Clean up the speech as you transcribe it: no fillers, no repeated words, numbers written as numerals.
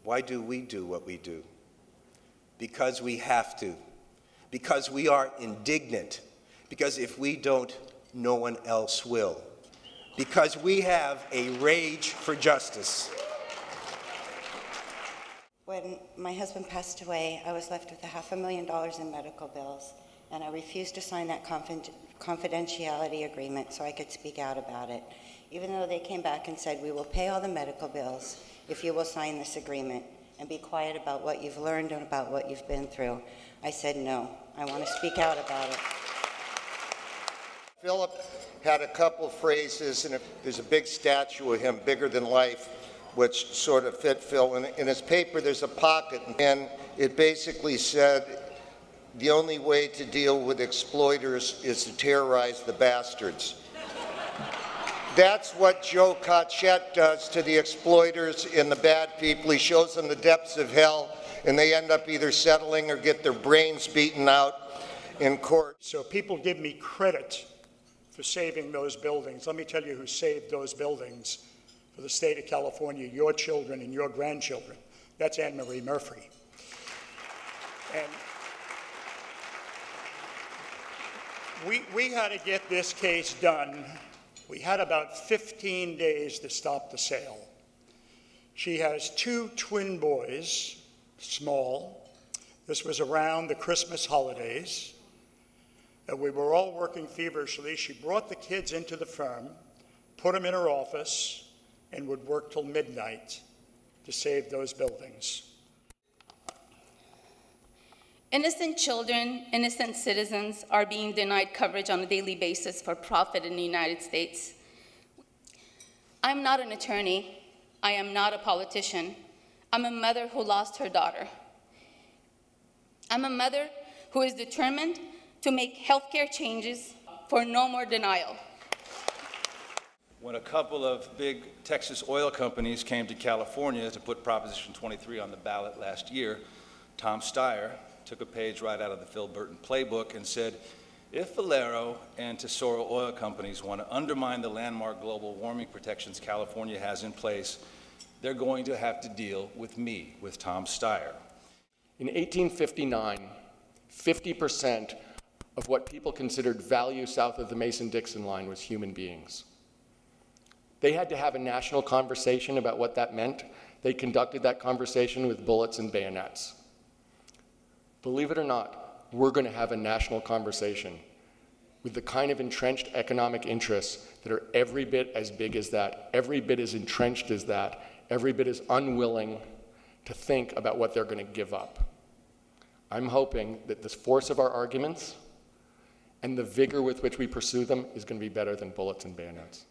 Why do we do what we do? Because we have to. Because we are indignant. Because if we don't, no one else will. Because we have a rage for justice. When my husband passed away, I was left with $500,000 in medical bills, and I refused to sign that confidentiality agreement so I could speak out about it, even though they came back and said, we will pay all the medical bills if you will sign this agreement and be quiet about what you've learned and about what you've been through. I said, no, I want to speak out about it. Philip had a couple phrases, and there's a big statue of him, bigger than life, which sort of fit Phil. In his paper, there's a pocket, and it basically said, the only way to deal with exploiters is to terrorize the bastards. That's what Joe Cochette does to the exploiters and the bad people. He shows them the depths of hell, and they end up either settling or get their brains beaten out in court. So people give me credit for saving those buildings. Let me tell you who saved those buildings for the state of California, your children and your grandchildren. That's Anne Marie Murphy. And we had to get this case done. We had about 15 days to stop the sale. She has 2 twin boys, small. This was around the Christmas holidays. We were all working feverishly. She brought the kids into the firm, put them in her office, and would work till midnight to save those buildings. Innocent children, innocent citizens are being denied coverage on a daily basis for profit in the United States. I'm not an attorney. I am not a politician. I'm a mother who lost her daughter. I'm a mother who is determined to make healthcare changes for no more denial. When a couple of big Texas oil companies came to California to put Proposition 23 on the ballot last year, Tom Steyer took a page right out of the Phil Burton playbook and said, if Valero and Tesoro oil companies want to undermine the landmark global warming protections California has in place, they're going to have to deal with me, with Tom Steyer. In 1859, 50% of what people considered value south of the Mason-Dixon line was human beings. They had to have a national conversation about what that meant. They conducted that conversation with bullets and bayonets. Believe it or not, we're going to have a national conversation with the kind of entrenched economic interests that are every bit as big as that, every bit as entrenched as that, every bit as unwilling to think about what they're going to give up. I'm hoping that the force of our arguments and the vigor with which we pursue them is going to be better than bullets and bayonets.